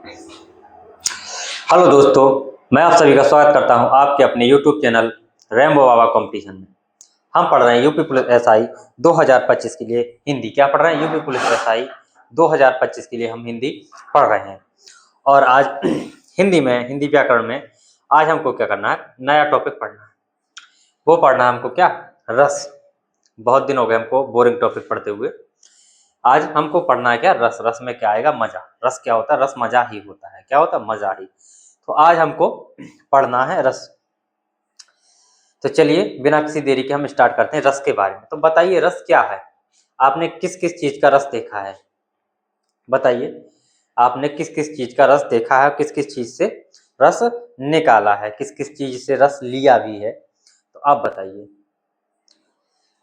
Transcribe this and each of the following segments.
Hello दोस्तों, मैं आप सभी का स्वागत करता हूं आपके अपने यूट्यूब चैनल रैम्बो बाबा कंपटीशन में। हम पढ़ रहे हैं यूपी पुलिस एसआई 2025 के लिए हिंदी। क्या पढ़ रहे हैं? यूपी पुलिस एसआई 2025 के लिए हम हिंदी पढ़ रहे हैं। और आज हिंदी व्याकरण में आज हमको क्या करना है? नया टॉपिक पढ़ना है। वो पढ़ना है हमको क्या? रस। बहुत दिन हो गए हमको बोरिंग टॉपिक पढ़ते हुए। आज हमको पढ़ना है क्या? रस। रस में क्या आएगा? मजा। रस क्या होता है? रस मजा ही होता है। क्या होता है? मजा ही। तो आज हमको पढ़ना है रस। तो चलिए बिना किसी देरी के हम स्टार्ट करते हैं रस के बारे में। तो बताइए रस क्या है? आपने किस किस चीज का रस देखा है? बताइए, आपने किस किस चीज का रस देखा है? किस किस चीज से रस निकाला है? किस किस चीज से रस लिया भी है? तो आप बताइए।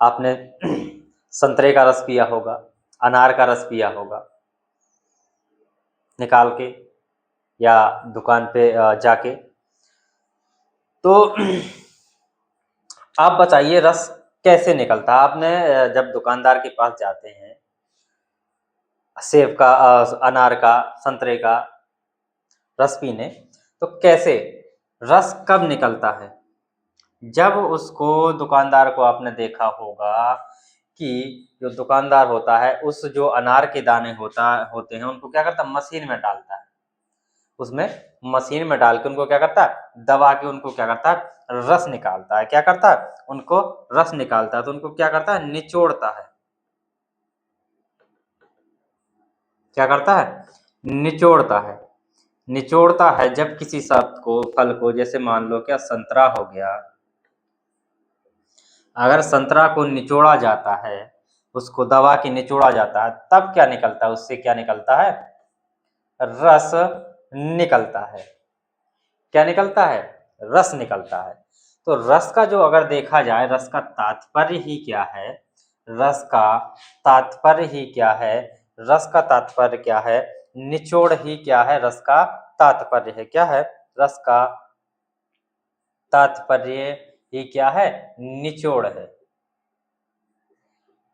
आपने संतरे का रस पिया होगा, अनार का रस पिया होगा निकाल के या दुकान पे जाके। तो आप बताइए रस कैसे निकलता है? आपने जब दुकानदार के पास जाते हैं सेब का, अनार का, संतरे का रस पीने, तो कैसे रस कब निकलता है? जब उसको दुकानदार को आपने देखा होगा कि जो दुकानदार होता है उस जो अनार के दाने होते हैं उनको क्या करता है? मशीन में डालता है। उसमें मशीन में डाल के उनको क्या करता है? दबा के उनको क्या करता है? रस निकालता है। क्या करता है? उनको रस निकालता है। तो उनको क्या करता है? निचोड़ता है। क्या करता है? निचोड़ता है। निचोड़ता है जब किसी शब्द को, फल को, जैसे मान लो क्या संतरा हो गया, अगर संतरा को निचोड़ा जाता है, उसको दबा के निचोड़ा जाता है, तब क्या निकलता है? उससे क्या निकलता है? रस निकलता है। क्या निकलता है? रस निकलता है। तो रस का जो अगर देखा जाए, रस का तात्पर्य ही क्या है? रस का तात्पर्य ही क्या है? रस का तात्पर्य क्या है? निचोड़ ही क्या है? रस का तात्पर्य है। क्या है? रस का तात्पर्य ही क्या है? निचोड़ है।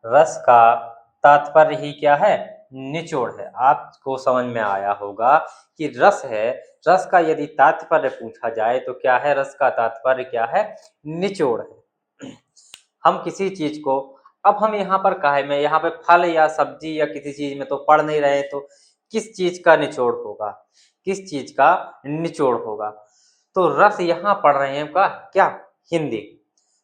रस का तात्पर्य ही क्या है? निचोड़ है। आपको समझ में आया होगा कि रस है। रस का यदि तात्पर्य पूछा जाए तो क्या है? रस का तात्पर्य क्या है? निचोड़ है। हम किसी चीज को, अब हम यहाँ पर काहे में, यहाँ पे फल या सब्जी या किसी चीज में तो पढ़ नहीं रहे, तो किस चीज का निचोड़ होगा? किस चीज का निचोड़ होगा? तो रस यहाँ पढ़ रहे हैं का क्या? हिंदी।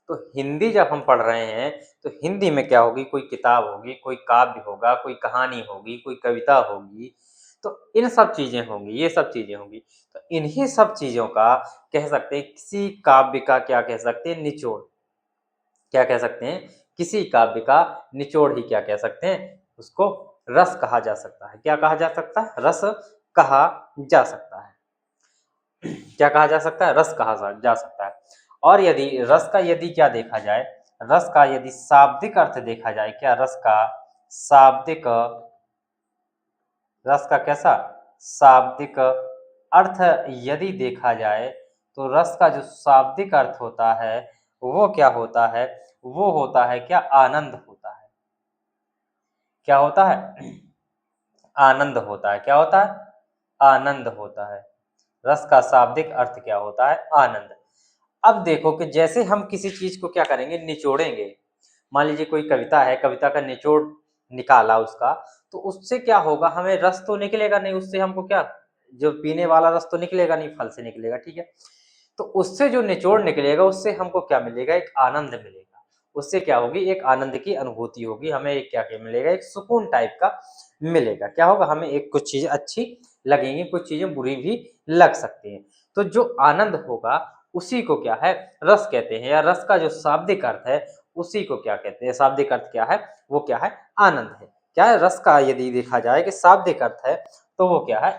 तो हिंदी जब हम पढ़ रहे हैं तो हिंदी में क्या होगी? कोई किताब होगी, कोई काव्य होगा, कोई कहानी होगी, कोई कविता होगी। तो इन सब चीजें होंगी, ये सब चीजें होंगी। तो इन्हीं सब चीजों का कह सकते हैं, किसी काव्य का क्या कह सकते हैं? निचोड़। क्या कह सकते हैं? किसी काव्य का निचोड़ ही क्या कह सकते हैं? उसको रस कहा जा सकता है। क्या कहा जा सकता है? रस कहा जा सकता है। क्या कहा जा सकता है? रस कहा जा सकता है। और यदि रस का यदि क्या देखा जाए, रस का यदि शाब्दिक अर्थ देखा जाए, क्या रस का शाब्दिक, रस का कैसा शाब्दिक अर्थ यदि देखा जाए, तो रस का जो शाब्दिक अर्थ होता है वो क्या होता है? वो होता है क्या? आनंद होता है। क्या होता है? आनंद होता है। क्या होता है? आनंद होता है। रस का शाब्दिक अर्थ क्या होता है? आनंद। अब देखो कि जैसे हम किसी चीज को क्या करेंगे? निचोड़ेंगे। मान लीजिए कोई कविता है, कविता का निचोड़ निकाला उसका, तो उससे क्या होगा? हमें रस तो निकलेगा नहीं। उससे हमको क्या, जो पीने वाला रस तो निकलेगा नहीं, फल से निकलेगा, ठीक है। तो उससे जो निचोड़ निकलेगा उससे हमको क्या मिलेगा? एक आनंद मिलेगा। उससे क्या होगी? एक आनंद की अनुभूति होगी। हमें एक क्या क्या मिलेगा? एक सुकून टाइप का मिलेगा। क्या होगा? हमें एक कुछ चीजें अच्छी लगेंगी, कुछ चीजें बुरी भी लग सकती हैं। तो जो आनंद होगा उसी को क्या है? रस कहते हैं। या रस का जो शाब्दिक अर्थ है उसी को क्या कहते हैं? शाब्दिक अर्थ क्या है? वो क्या है? आनंद है। क्या है? रस का यदि देखा जाए कि शाब्दिक अर्थ है तो वो क्या है?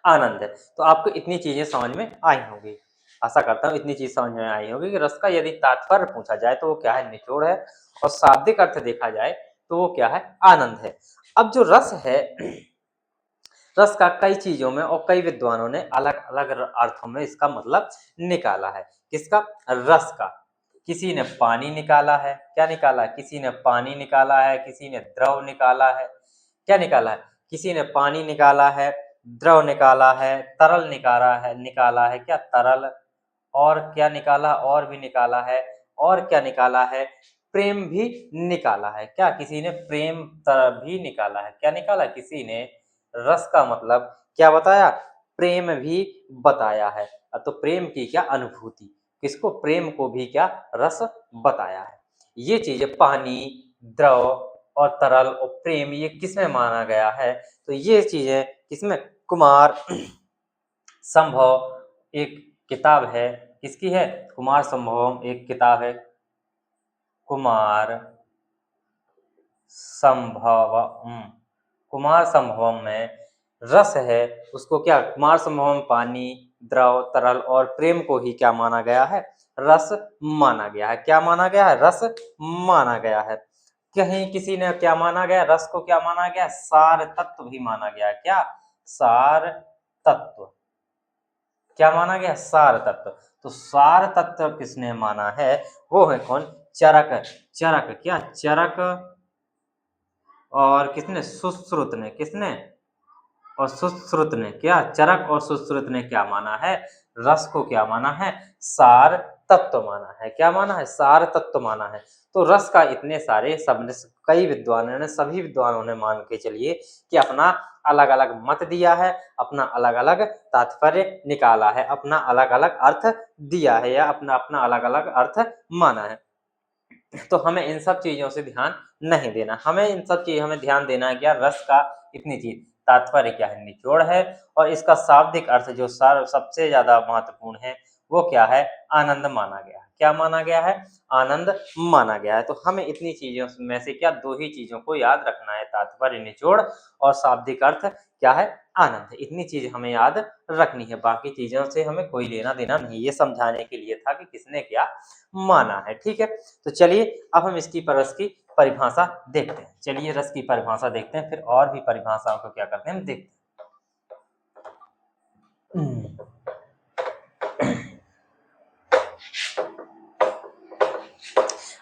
आनंद है। तो आपको इतनी चीजें समझ में आई होंगी। आशा करता हूँ इतनी चीज समझ में आई होगी कि रस का यदि तात्पर्य पूछा जाए तो वो क्या है? निचोड़ है। और शाब्दिक अर्थ देखा जाए तो वो क्या है? आनंद है। अब जो रस है, रस का कई चीजों में और कई विद्वानों ने अलग अलग अर्थों में इसका मतलब निकाला है। किसका? रस का। किसी ने पानी निकाला है। क्या निकाला है? किसी ने पानी निकाला है, किसी ने द्रव निकाला है। क्या निकाला है? किसी ने पानी निकाला है, द्रव निकाला है, तरल निकाला है क्या तरल, और क्या निकाला, और भी निकाला है, और क्या निकाला है, प्रेम भी निकाला है। क्या किसी ने प्रेम भी निकाला है, क्या निकाला किसी ने, रस का मतलब क्या बताया, प्रेम भी बताया है। तो प्रेम की क्या अनुभूति, किसको, प्रेम को भी क्या रस बताया है। ये चीजें पानी, द्रव और तरल और प्रेम ये किसमें माना गया है, तो ये चीजें किसमें, कुमार संभव एक किताब है, किसकी है, कुमार संभवम एक किताब है, कुमार संभवम, कुमार संभवम में रस है, उसको क्या, कुमार संभवम पानी, द्रव, तरल और प्रेम को ही क्या माना गया है, रस माना गया है। क्या माना गया है, रस माना गया है। कहीं किसी ने क्या माना गया, रस को क्या माना गया, सार तत्व भी माना गया। क्या, सार तत्व, क्या माना गया, सार तत्व। तो सार तत्व किसने माना है, वो है कौन, चरक, चरक क्या, चरक और किसने, सुश्रुत ने, किसने, और सुश्रुत ने, क्या चरक और सुश्रुत ने क्या माना है, रस को क्या माना है, सार तत्व माना है। क्या माना है, सार तत्व माना है। तो रस का इतने सारे सबने, कई विद्वानों ने, सभी विद्वानों ने मान के चलिए कि अपना अलग अलग मत दिया है, अपना अलग अलग तात्पर्य निकाला है, अपना अलग अलग अर्थ दिया है, या अपना अपना अलग अलग अर्थ माना है। तो हमें इन सब चीजों से ध्यान नहीं देना, हमें इन सब चीज हमें ध्यान देना है क्या, रस का इतनी चीज, तात्पर्य क्या है, निचोड़ है, और इसका शाब्दिक अर्थ जो सबसे ज्यादा महत्वपूर्ण है वो क्या है, आनंद माना गया है। क्या माना गया है, आनंद माना गया है। तो हमें इतनी चीजों में से क्या, दो ही चीजों को याद रखना है, तात्पर्य निचोड़ और शाब्दिक अर्थ क्या है, आनंद। इतनी चीज हमें याद रखनी है, बाकी चीजों से हमें कोई लेना देना नहीं। ये समझाने के लिए था कि किसने क्या माना है, ठीक है। तो चलिए अब हम इसकी रस की परिभाषा देखते हैं। चलिए रस की परिभाषा देखते हैं, फिर और भी परिभाषाओं को क्या करते हैं, हम देखते हैं।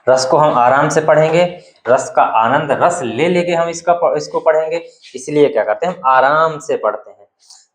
रस को हम आराम से पढ़ेंगे, रस का आनंद रस ले लेके हम इसको पढ़ेंगे, इसलिए क्या करते हैं, हम आराम से पढ़ते हैं।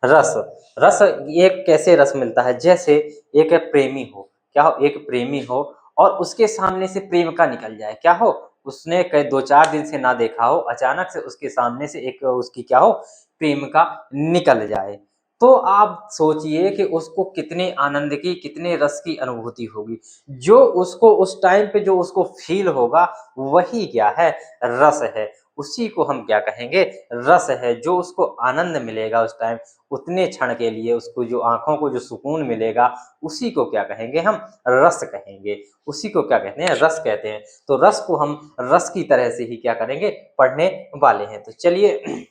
रस, रस एक कैसे रस मिलता है, जैसे एक प्रेमी हो, क्या हो, एक प्रेमी हो और उसके सामने से प्रेम का निकल जाए, क्या हो, उसने कई 2-4 दिन से ना देखा हो, अचानक से उसके सामने से एक उसकी क्या हो, प्रेम का निकल जाए, तो आप सोचिए कि उसको कितने आनंद की, कितने रस की अनुभूति होगी। जो उसको उस टाइम पे जो उसको फील होगा वही क्या है, रस है। उसी को हम क्या कहेंगे, रस है। जो उसको आनंद मिलेगा उस टाइम, उतने क्षण के लिए उसको जो आंखों को जो सुकून मिलेगा, उसी को क्या कहेंगे, हम रस कहेंगे। उसी को क्या कहते हैं, रस कहते हैं। तो रस को हम रस की तरह से ही क्या करेंगे, पढ़ने वाले हैं। तो चलिए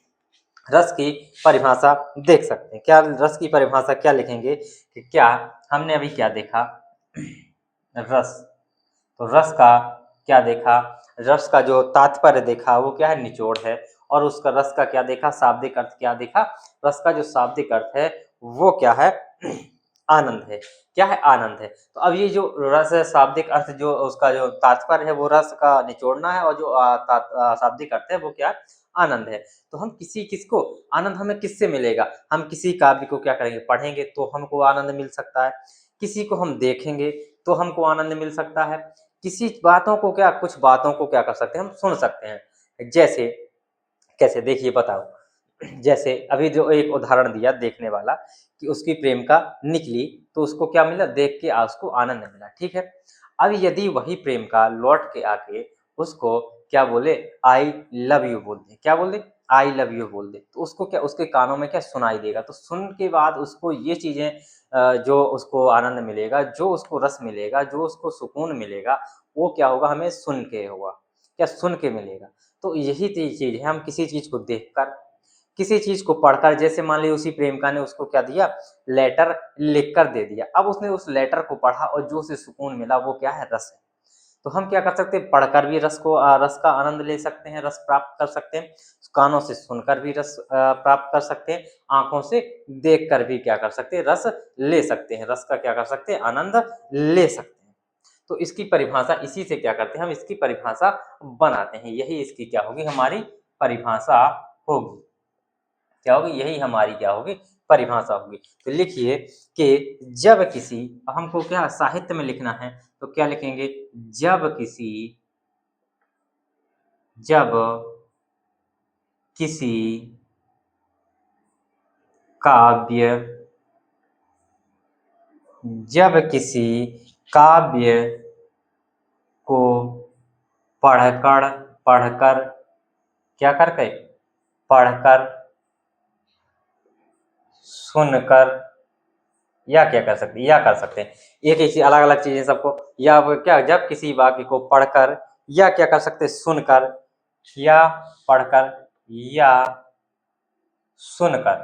रस की परिभाषा देख सकते हैं। क्या रस की परिभाषा क्या लिखेंगे कि क्या, हमने अभी क्या देखा, रस, तो रस का क्या देखा, रस का जो तात्पर्य देखा वो क्या है, निचोड़ है। और उसका रस का क्या देखा, शाब्दिक अर्थ क्या देखा, रस का जो शाब्दिक अर्थ है वो क्या है, आनंद है। क्या है, आनंद है। तो अब ये जो रस है, शाब्दिक अर्थ जो उसका जो तात्पर्य है वो रस का निचोड़ना है, और जो शाब्दिक अर्थ है वो क्या, आनंद है। तो हम किसको, आनंद हमें किससे मिलेगा, हम किसी काव्य को क्या करेंगे, पढ़ेंगे तो हमको आनंद मिल सकता है, किसी को हम देखेंगे तो हमको आनंद मिल सकता है, किसी बातों को क्या, कुछ बातों को क्या कर सकते हैं, हम सुन सकते हैं। जैसे कैसे, देखिए बताओ, जैसे अभी जो एक उदाहरण दिया देखने वाला कि उसकी प्रेमिका निकली तो उसको क्या मिला, देख के उसको आनंद मिला, ठीक है। अब यदि वही प्रेमिका लौट के आके उसको क्या बोले, आई लव यू बोल दे, क्या बोल दे, आई लव यू बोल दे, तो उसको क्या, उसके कानों में क्या सुनाई देगा, तो सुन के बाद उसको ये चीजें जो उसको आनंद मिलेगा, जो उसको रस मिलेगा, जो उसको सुकून मिलेगा, वो क्या होगा, हमें सुन के होगा, क्या, सुन के मिलेगा। तो यही चीज है, हम किसी चीज को देखकर, किसी चीज को पढ़कर, जैसे मान लीजिए उसी प्रेमिका ने उसको क्या दिया, लेटर लिख कर दे दिया, अब उसने उस लेटर को पढ़ा और जो उसे सुकून मिला वो क्या है, रस है। तो हम क्या कर सकते हैं, पढ़कर भी रस का आनंद ले सकते हैं, रस प्राप्त कर सकते हैं, कानों से सुनकर भी रस प्राप्त कर सकते हैं, आंखों से देखकर भी क्या कर सकते हैं, रस ले सकते हैं, रस का क्या कर सकते हैं, आनंद ले सकते हैं। तो इसकी परिभाषा इसी से क्या करते हैं, हम इसकी परिभाषा बनाते हैं, यही इसकी क्या होगी, हमारी परिभाषा होगी। क्या होगी, यही हमारी क्या होगी, परिभाषा होगी। तो लिखिए कि जब किसी, हमको क्या साहित्य में लिखना है, तो क्या लिखेंगे, जब किसी काव्य को पढ़कर क्या करके, पढ़कर, सुनकर, या क्या कर सकते हैं, या कर सकते हैं, एक ही चीज, अलग अलग चीजें सबको, या वो क्या, जब किसी वाक्य को पढ़कर, या क्या कर सकते हैं, सुनकर, या पढ़कर, या सुनकर,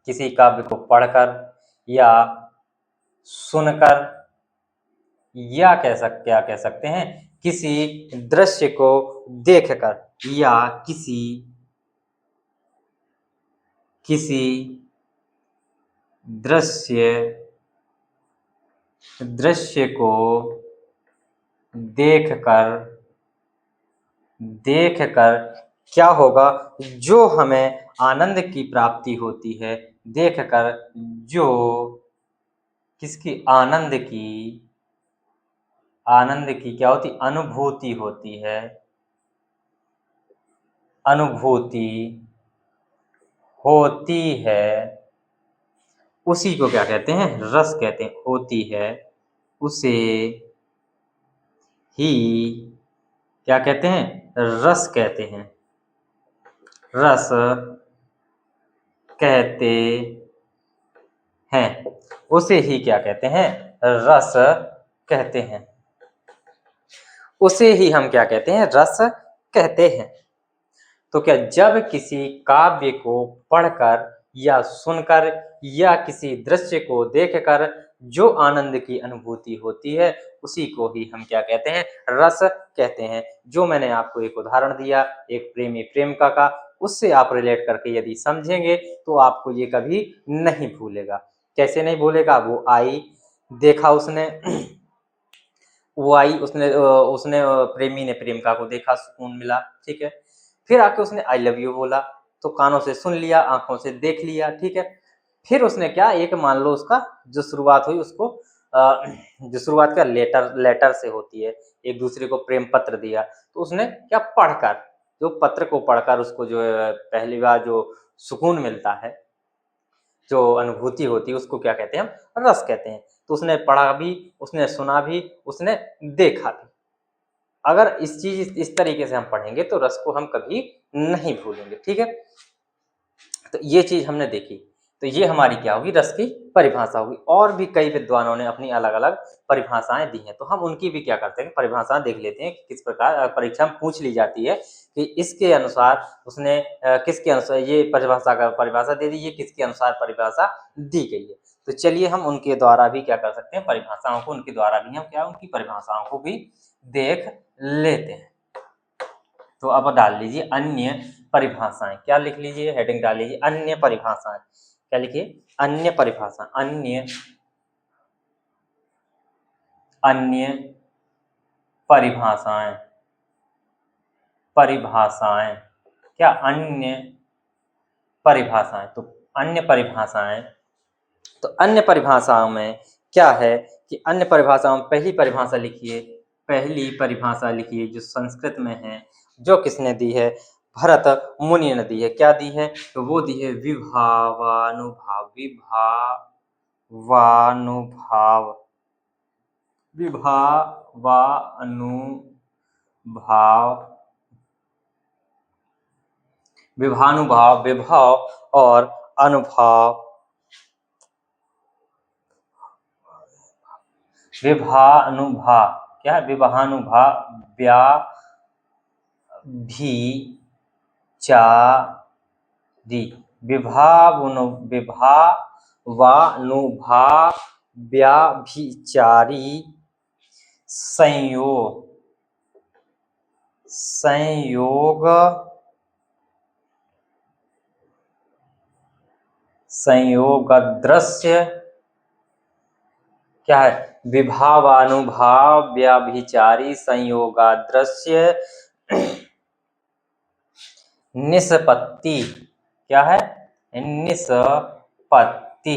किसी काव्य को पढ़कर या सुनकर, या क्या कह सकते हैं, किसी दृश्य को देखकर, या किसी दृश्य को देखकर क्या होगा, जो हमें आनंद की प्राप्ति होती है, देखकर जो किसकी, आनंद की क्या होती, अनुभूति होती है, उसी को क्या कहते हैं, रस कहते हैं, होती है, उसे ही क्या कहते हैं, रस कहते हैं, रस कहते हैं, उसे ही क्या कहते हैं, रस कहते हैं, उसे ही हम क्या कहते हैं, रस कहते हैं। तो क्या, जब किसी काव्य को पढ़कर या सुनकर या किसी दृश्य को देखकर जो आनंद की अनुभूति होती है, उसी को ही हम क्या कहते हैं, रस कहते हैं। जो मैंने आपको एक उदाहरण दिया, एक प्रेमी प्रेमिका का, उससे आप रिलेट करके यदि समझेंगे तो आपको ये कभी नहीं भूलेगा। कैसे नहीं भूलेगा, वो आई, देखा उसने वो आई, उसने प्रेमी ने प्रेमिका को देखा, सुकून मिला, ठीक है। फिर आके उसने आई लव यू बोला, तो कानों से सुन लिया, आंखों से देख लिया, ठीक है। फिर उसने क्या, एक मान लो उसका जो शुरुआत हुई, उसको जो शुरुआत क्या लेटर से होती है, एक दूसरे को प्रेम पत्र दिया, तो उसने क्या, पढ़कर, जो पत्र को पढ़कर उसको जो पहली बार जो सुकून मिलता है, जो अनुभूति होती है, उसको क्या कहते हैं, हम रस कहते हैं। तो उसने पढ़ा भी, उसने सुना भी, उसने देखा भी। अगर इस तरीके से हम पढ़ेंगे तो रस को हम कभी नहीं भूलेंगे, ठीक है। तो ये चीज हमने देखी, तो ये हमारी क्या होगी, रस की परिभाषा होगी। और भी कई विद्वानों ने अपनी अलग अलग परिभाषाएं दी हैं, तो हम उनकी भी क्या करते हैं, परिभाषाएं देख लेते हैं कि किस प्रकार परीक्षा में पूछ ली जाती है कि इसके अनुसार उसने किसके अनुसार ये परिभाषा दे दी, ये किसके अनुसार परिभाषा दी गई है। तो चलिए हम उनके द्वारा भी क्या कर सकते हैं, परिभाषाओं को, उनके द्वारा भी हम क्या, उनकी परिभाषाओं को भी देख लेते हैं। तो अब डाल लीजिए अन्य परिभाषाएं, क्या लिख लीजिए, हेडिंग डाल लीजिए अन्य परिभाषाएं। क्या लिखिए, अन्य परिभाषा, अन्य परिभाषाएं, क्या, अन्य परिभाषाएं। तो अन्य परिभाषाएं, तो अन्य परिभाषाओं में क्या है कि अन्य परिभाषाओं में पहली परिभाषा लिखिए जो संस्कृत में है, जो किसने दी है, भरत मुनि ने दी है। क्या दी है, तो वो दी है विभावानुभाव, विभावानुभाव, विभव और अनुभाव, विभानुभाव, क्या है, विभानुभाव, व्याभिचारी संयोग दृश्य, क्या है, विभावानुभाव व्याभिचारी संयोगादृश्य निष्पत्ति क्या है? निष्पत्ति।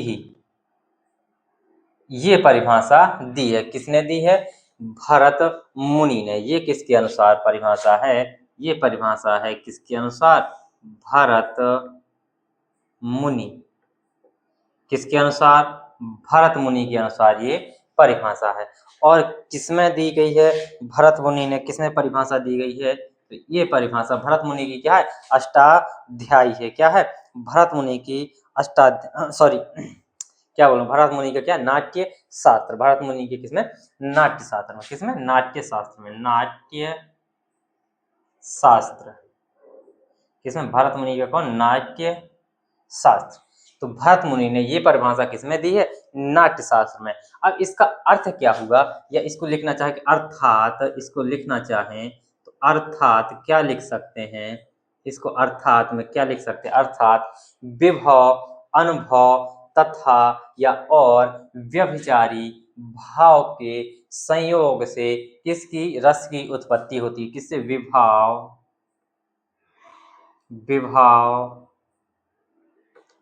ये परिभाषा दी है, किसने दी है? भरत मुनि ने। ये किसके अनुसार परिभाषा है? ये परिभाषा है किसके अनुसार? भरत मुनि। किसके अनुसार? भरत मुनि के अनुसार ये परिभाषा है। और किसमें दी गई है? भरत मुनि ने किसमें परिभाषा दी गई है? तो ये परिभाषा भरत मुनि की क्या है? अष्टाध्यायी है। क्या है? भरत मुनि की सॉरी क्या बोलूं, भरत मुनि का क्या? नाट्य शास्त्र। भरत मुनि के किसमें? नाट्य शास्त्र में। किसमें? नाट्य शास्त्र में। नाट्य शास्त्र किसमें? भरत मुनि का कौन? नाट्य शास्त्र। तो भरत मुनि ने ये परिभाषा किसमें दी है? नाट्य शास्त्र में। अब इसका अर्थ क्या हुआ, या इसको लिखना चाहे कि अर्थात, इसको लिखना चाहें तो अर्थात क्या लिख सकते हैं? इसको अर्थात में क्या लिख सकते हैं? अर्थात विभव, अनुभव तथा या और व्यभिचारी भाव के संयोग से किसकी? रस की उत्पत्ति होती है। किससे? विभाव, विभाव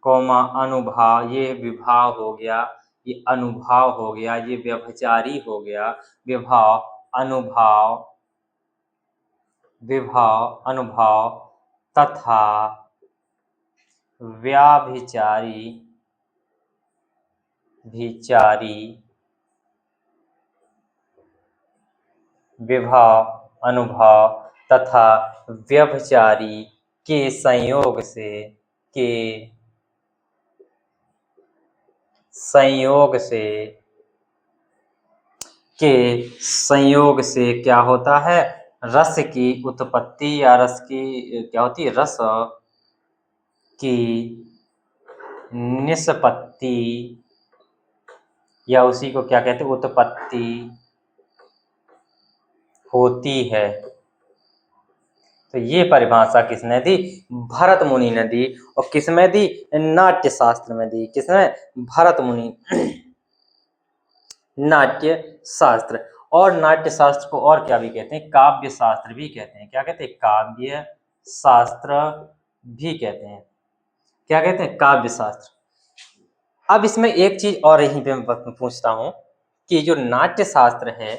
अनुभाव। ये विभाव हो गया, ये अनुभाव हो गया, ये व्यभिचारी हो गया। विभाव अनुभाव, विभाव अनुभाव तथा व्याभिचारी भिचारी विभाव अनुभाव तथा व्यभिचारी के संयोग से, के संयोग से, के संयोग से क्या होता है? रस की उत्पत्ति, या रस की क्या होती है? रस की निष्पत्ति, या उसी को क्या कहते हैं? उत्पत्ति होती है। तो ये परिभाषा किसने दी? भरत मुनि ने दी। और किसमें दी? नाट्य शास्त्र में दी। किसमें? भरत मुनि। नाट्य शास्त्र। और नाट्य शास्त्र को और क्या भी कहते हैं? काव्य शास्त्र भी कहते हैं। क्या कहते हैं? काव्य शास्त्र भी कहते हैं। क्या कहते हैं? काव्य शास्त्र। अब इसमें एक चीज और यहीं पे मैं पूछता हूं कि जो नाट्य शास्त्र है,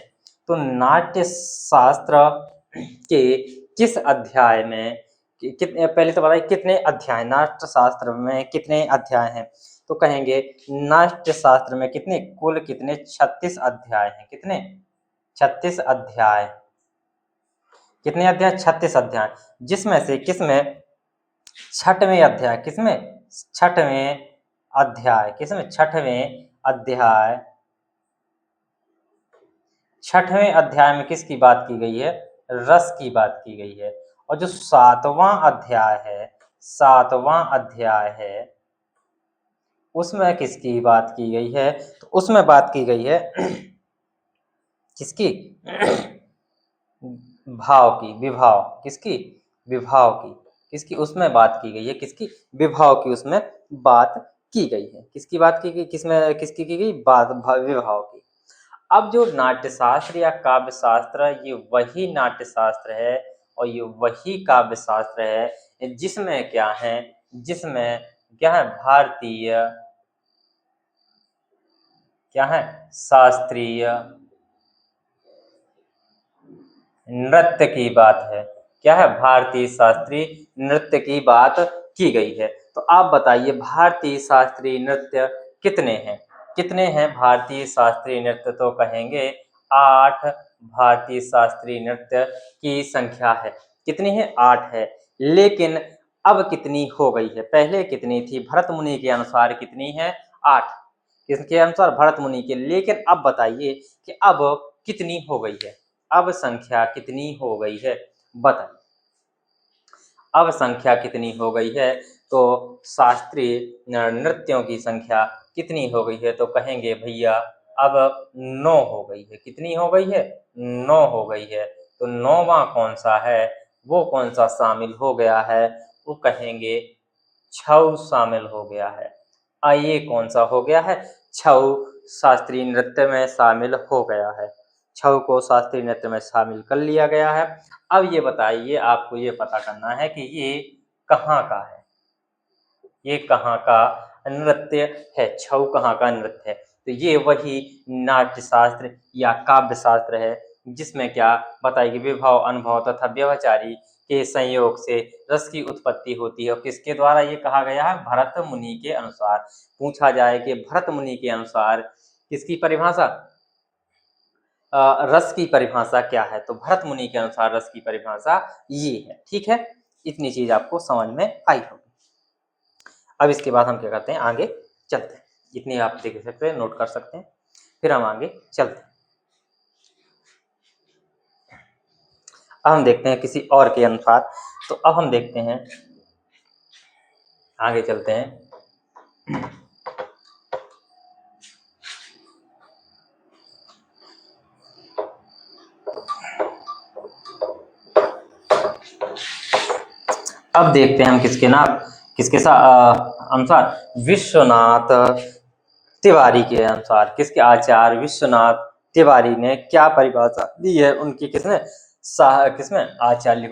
तो नाट्य शास्त्र के किस अध्याय में कितने, पहले तो बताइए कितने अध्याय नाट्य शास्त्र में, कितने अध्याय हैं? तो कहेंगे नाट्य शास्त्र में कितने, कुल कितने? 36 अध्याय हैं। कितने? 36 अध्याय। कितने अध्याय? 36 अध्याय। जिसमें से किसमें? छठवें अध्याय। किसमें? छठवें अध्याय। किसमें? छठवें अध्याय। छठवें अध्याय में किसकी बात की गई है? रस की बात की गई है। और जो सातवां अध्याय है, सातवां अध्याय है, उसमें किसकी बात की गई है? तो उसमें बात की गई है किसकी? भाव की, विभाव। किसकी? विभाव की। किसकी? उसमें बात की गई है। किसकी? विभाव की उसमें बात की गई है। किसकी बात की गई? किसमें किसकी की गई बात? विभाव की। अब जो नाट्यशास्त्र या काव्य शास्त्र, ये वही नाट्यशास्त्र है और ये वही काव्य शास्त्र है जिसमें क्या है? जिसमें क्या है? भारतीय क्या है? शास्त्रीय नृत्य की बात है। क्या है? भारतीय शास्त्रीय नृत्य की बात की गई है। तो आप बताइए भारतीय शास्त्रीय नृत्य कितने हैं? कितने हैं भारतीय शास्त्रीय नृत्य? तो कहेंगे 8 भारतीय शास्त्रीय नृत्य की संख्या है। कितनी है? 8 है। लेकिन अब कितनी हो गई है? पहले कितनी थी? भरत मुनि के अनुसार कितनी है? 8। किसके अनुसार? भरत मुनि के। लेकिन अब बताइए कि अब कितनी हो गई है? अब संख्या कितनी हो गई है? बताइए अब संख्या कितनी हो गई है? तो शास्त्रीय नृत्यों की संख्या कितनी हो गई है? तो कहेंगे भैया अब 9 हो गई है। कितनी हो गई है? 9 हो गई है। तो 9वां कौन सा है? वो कौन सा शामिल हो गया है? वो कहेंगे छऊ शामिल हो गया है। ये कौन सा हो गया है? छऊ शास्त्रीय नृत्य में शामिल हो गया है। छऊ को शास्त्रीय नृत्य में शामिल कर लिया गया है। अब ये बताइए, आपको ये पता करना है कि ये कहाँ का है, ये कहाँ का नृत्य है, छऊ कहाँ का नृत्य है। तो ये वही नाट्य शास्त्र या काव्य शास्त्र है जिसमें क्या बताएगी, विभव, अनुभव तथा व्यभिचारी के संयोग से रस की उत्पत्ति होती है। और किसके द्वारा ये कहा गया है, भरत मुनि के अनुसार। पूछा जाए कि भरत मुनि के अनुसार किसकी परिभाषा, रस की परिभाषा क्या है, तो भरत मुनि के अनुसार रस की परिभाषा ये है। ठीक है, इतनी चीज आपको समझ में आई होगी। अब इसके बाद हम क्या करते हैं, आगे चलते हैं। इतनी आप देख सकते हैं, नोट कर सकते हैं, फिर हम आगे चलते हैं। अब हम देखते हैं किसी और के अनुसार। तो अब हम देखते हैं, आगे चलते हैं। अब देखते हैं हम किसके नाम, किसके अनुसार, विश्वनाथ तिवारी के अनुसार। किसके, आचार्य विश्वनाथ तिवारी ने क्या परिभाषा दी है उनकी, किसने, किसमें, आचार्य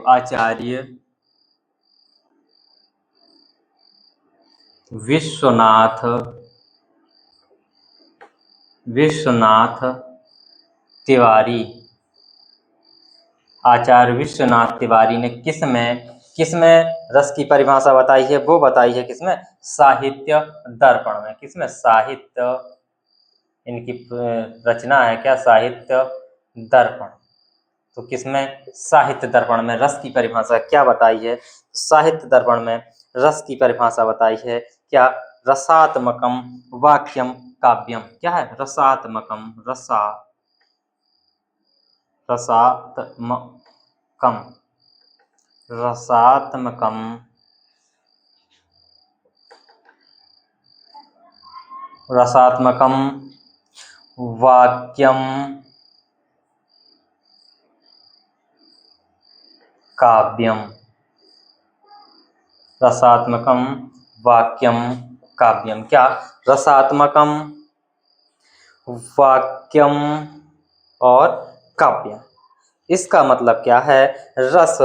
विश्वनाथ तिवारी, आचार्य विश्वनाथ तिवारी ने किसमें रस की परिभाषा बताई है, वो बताई है किसमें, साहित्य दर्पण में। किसमें, साहित्य, इनकी रचना है क्या, साहित्य दर्पण। तो किसमें, साहित्य दर्पण में रस की परिभाषा क्या बताई है, साहित्य दर्पण में रस की परिभाषा बताई है क्या, रसात्मकम वाक्यम काव्यम। क्या है, रसात्मकम, रसात्मकम वाक्यम काव्यम, रसात्मकम वाक्यम काव्यम। क्या, रसात्मकम वाक्यम और काव्य। इसका मतलब क्या है, रस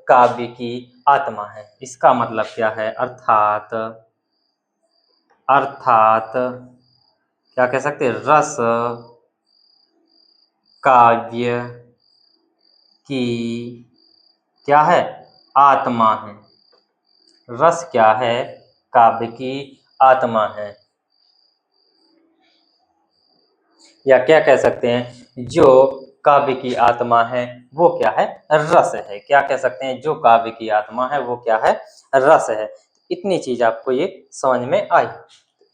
काव्य की आत्मा है। इसका मतलब क्या है, अर्थात क्या कह सकते हैं, रस काव्य की क्या है, आत्मा है। रस क्या है, काव्य की आत्मा है। या क्या कह सकते हैं, जो काव्य की आत्मा है वो क्या है, रस है। क्या कह सकते हैं, जो काव्य की आत्मा है वो क्या है, रस है। इतनी चीज आपको ये समझ में आई।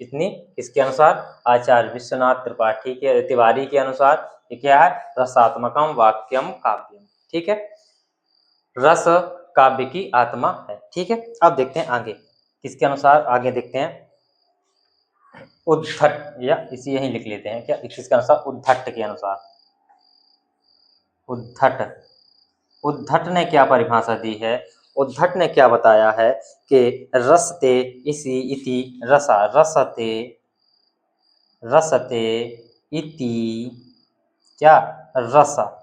इतनी किसके अनुसार, आचार्य विश्वनाथ त्रिपाठी के तिवारी के अनुसार ये क्या है, रसात्मकम वाक्यम काव्यम। ठीक है, रस काव्य की आत्मा है। ठीक है, अब देखते हैं आगे किसके अनुसार, आगे देखते हैं उद्धट, या इसी यही लिख लेते हैं क्या, किसके अनुसार, उद्धट के अनुसार। उद्धट ने क्या परिभाषा दी है, उद्धट ने क्या बताया है कि रसते इसी इति रसा, रसते इति क्या, रसा,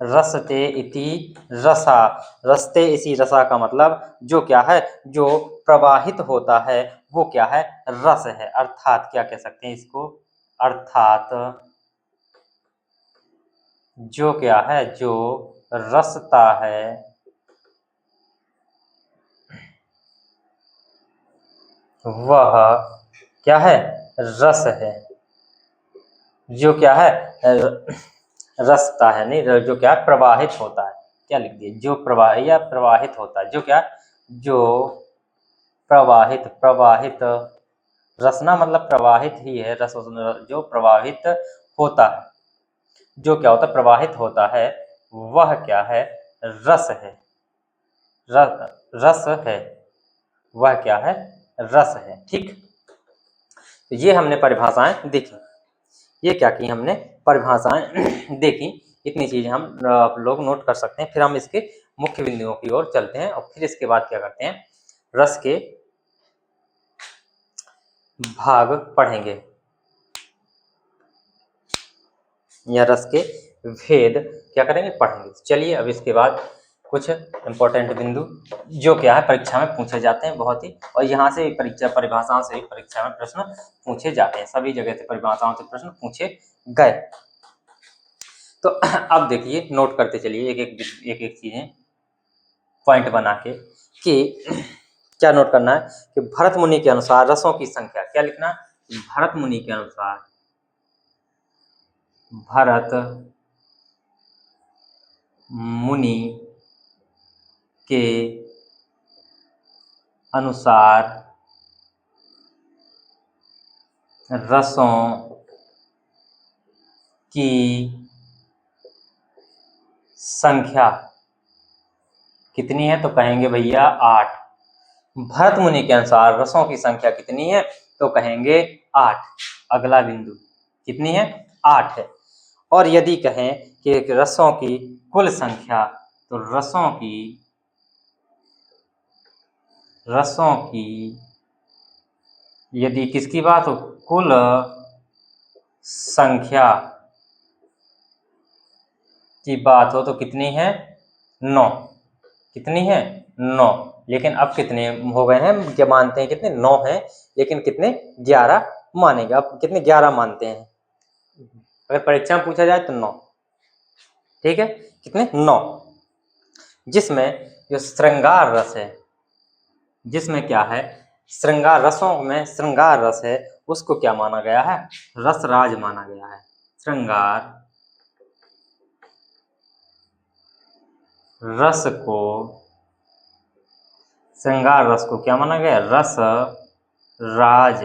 रसते इति रसा, रसते इसी रसा का मतलब जो क्या है, जो प्रवाहित होता है वो क्या है, रस है। अर्थात क्या कह सकते हैं इसको, अर्थात जो क्या है, जो रसता है वह क्या है, रस है। जो क्या है, रसता है, नहीं, जो क्या प्रवाहित होता है, क्या लिख दिए, जो प्रवाहित होता है, जो क्या, जो प्रवाहित, रसना मतलब प्रवाहित ही है, रस जो प्रवाहित होता है, जो क्या होता है, प्रवाहित होता है, वह क्या है, रस है। रस है, वह क्या है, रस है। ठीक, तो ये हमने परिभाषाएं देखी। ये क्या की हमने, परिभाषाएं देखी। इतनी चीजें हम लोग नोट कर सकते हैं। फिर हम इसके मुख्य बिंदुओं की ओर चलते हैं और फिर इसके बाद क्या करते हैं, रस के भाग पढ़ेंगे या रस के भेद क्या करेंगे, पढ़ेंगे। चलिए अब इसके बाद कुछ इंपॉर्टेंट बिंदु जो क्या है परीक्षा में पूछे जाते हैं बहुत ही, और यहाँ से परीक्षा परिभाषाओं से परीक्षा में प्रश्न पूछे जाते हैं, सभी जगह से परिभाषाओं से प्रश्न पूछे गए। तो अब देखिए, नोट करते चलिए एक एक चीजें पॉइंट बना के, कि क्या नोट करना है कि भरत मुनि के अनुसार रसों की संख्या, क्या लिखना है, भरत मुनि के अनुसार, भरत मुनि के अनुसार रसों की संख्या कितनी है, तो कहेंगे भैया 8। भरत मुनि के अनुसार रसों की संख्या कितनी है, तो कहेंगे 8। अगला बिंदु कितनी है, 8 है। और यदि कहें कि रसों की कुल संख्या, तो रसों की यदि किसकी बात हो, कुल संख्या की बात हो, तो कितनी है, 9। कितनी है, 9। लेकिन अब कितने हो गए हैं, क्या मानते हैं, कितने, 9 हैं, लेकिन कितने, 11 मानेंगे। अब कितने, 11 मानते हैं, अगर परीक्षा में पूछा जाए तो 9। ठीक है, कितने, 9। जिसमें जो श्रृंगार रस है, जिसमें क्या है, श्रृंगार रसों में श्रृंगार रस है, उसको क्या माना गया है, रसराज माना गया है। श्रृंगार रस को, श्रृंगार रस को क्या माना गया, रस राज।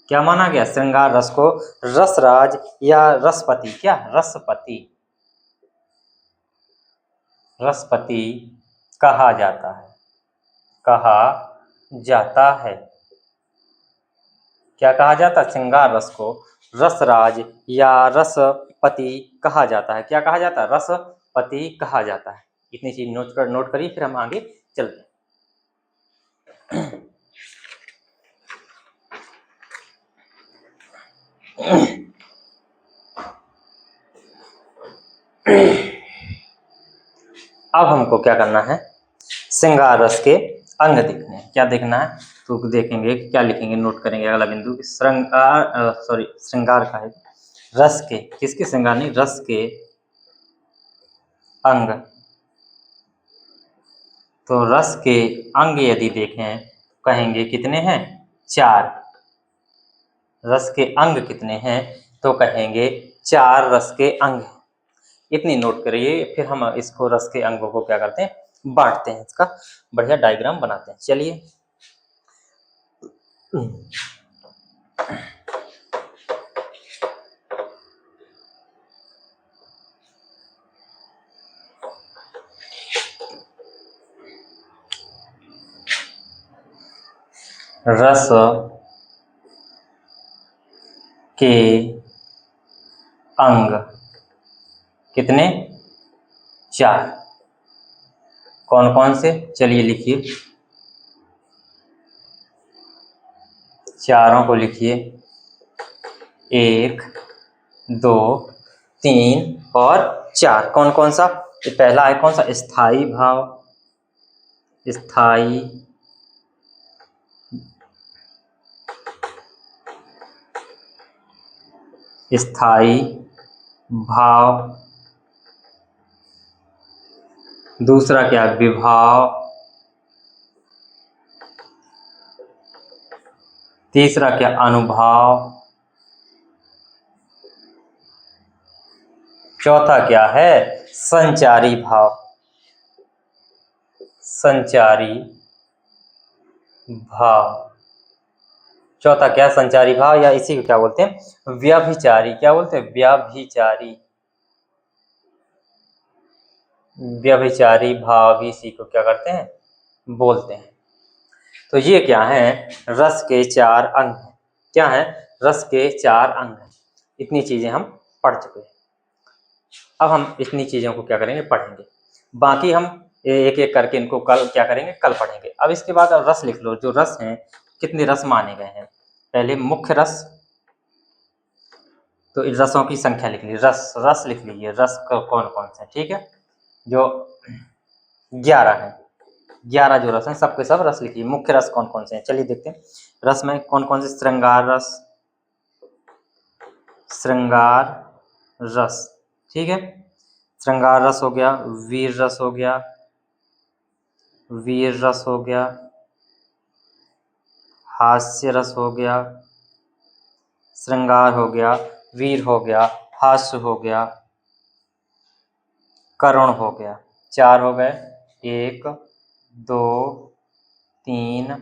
क्या माना गया, श्रृंगार रस को रसराज या रसपति, क्या, रसपति, रसपति कहा जाता है, कहा जाता है। क्या कहा जाता है, श्रृंगार रस को रसराज या रसपति कहा जाता है। क्या कहा जाता है, रसपति कहा जाता है। इतनी चीज नोट करिए, फिर हम आगे चलते हैं। अब हमको क्या करना है, श्रृंगार रस के अंग देखने हैं। क्या देखना है, तो देखेंगे क्या लिखेंगे, नोट करेंगे अगला बिंदु, श्रृंगार का है, रस के, किसके श्रृंगार नहीं, रस के अंग। तो रस के अंग यदि देखें, कहेंगे कितने हैं, 4। रस के अंग कितने हैं, तो कहेंगे 4 रस के अंग। इतनी नोट करिए, फिर हम इसको रस के अंगों को क्या करते हैं, बांटते हैं, इसका बढ़िया डायग्राम बनाते हैं। चलिए, रस के अंग कितने, 4। कौन कौन से, चलिए लिखिए, चारों को लिखिए, 1, 2, 3 और 4। कौन कौन सा, पहला है कौन सा, स्थायी भाव, स्थायी स्थायी भाव। दूसरा क्या, विभाव। तीसरा क्या, अनुभाव। चौथा क्या है, संचारी भाव, संचारी भाव। चौथा क्या, संचारी भाव, या इसी को क्या बोलते हैं, व्यभिचारी। क्या बोलते हैं, व्यभिचारी, व्यभिचारी भाव भी इसी को क्या करते हैं, बोलते हैं। तो ये क्या है, रस के 4 अंग। क्या है, रस के 4 अंग। इतनी चीजें हम पढ़ चुके हैं। अब हम इतनी चीजों को क्या करेंगे, पढ़ेंगे। बाकी हम एक एक करके इनको कल क्या करेंगे, कल पढ़ेंगे। अब इसके बाद अब रस लिख लो, जो रस हैं, कितने रस माने गए हैं। पहले मुख्य रस, तो रसों की संख्या लिख लीजिए, रस लिख लीजिए, रस कौन कौन से, ठीक है। जो 11 है, 11 जो रस हैं सबके सब रस लिखिए। मुख्य रस कौन कौन से हैं चलिए देखते हैं। रस में कौन कौन से, श्रृंगार रस, श्रृंगार रस, ठीक है, श्रृंगार रस हो गया, वीर रस हो गया, वीर रस हो गया, हास्य रस हो गया, श्रृंगार हो गया, वीर हो गया, हास्य हो गया, करुण हो गया। 4 हो गए, 1 2 3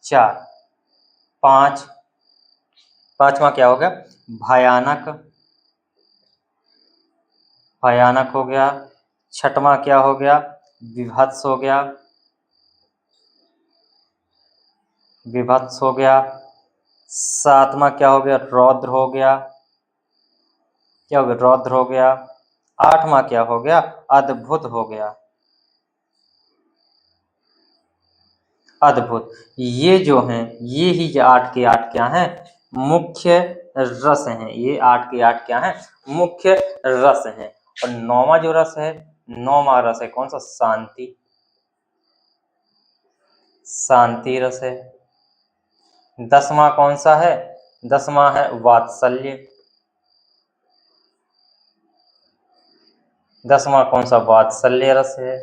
4। 5, पांचवा क्या हो गया, भयानक, भयानक हो गया। छठवां क्या हो गया, विभत्स हो गया, विभत्स हो गया। 7वां क्या हो गया, रौद्र हो गया, क्या हो गया, रौद्र हो गया। 8वां क्या हो गया, अद्भुत हो गया, अद्भुत। ये जो हैं, ये ही जो 8 के 8 क्या हैं, मुख्य रस हैं। ये 8 के 8 क्या हैं, मुख्य रस हैं। और 9वां जो रस है, 9वां रस है कौन सा, शांति, शांति रस है। 10वां कौन सा है, 10वां है वात्सल्य, 10वां कौन सा, वात्सल्य रस है।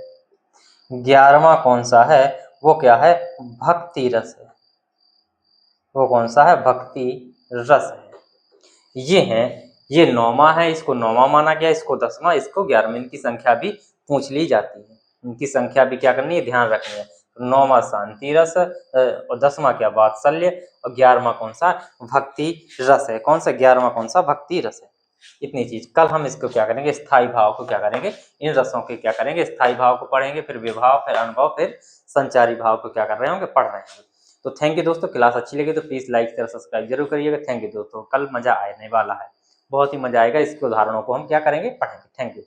11वां कौन सा है, वो क्या है, भक्ति रस है, वो कौन सा है, भक्ति रस है। ये है, ये 9वां है, इसको 9वां माना गया, इसको 10वां, इसको 11वां। इनकी संख्या भी पूछ ली जाती है, इनकी संख्या भी क्या करनी है, ध्यान रखनी है। 9वां शांति रस और 10वां क्या, वात्सल्य, और 11वां कौन सा, भक्ति रस है। कौन सा, 11वां कौन सा, भक्ति रस है। इतनी चीज। कल हम इसको क्या करेंगे, स्थायी भाव को क्या करेंगे, इन रसों के क्या करेंगे, स्थायी भाव को पढ़ेंगे, फिर विभाव, फिर अनुभव, फिर संचारी भाव को क्या कर रहे होंगे, पढ़ रहे होंगे। तो थैंक यू दोस्तों, क्लास अच्छी लगी तो प्लीज लाइक शेयर सब्सक्राइब जरूर करिएगा। थैंक यू दोस्तों, कल मजा आने वाला है, बहुत ही मजा आएगा। इसके उदाहरणों को हम क्या करेंगे, पढ़ेंगे। Thank you.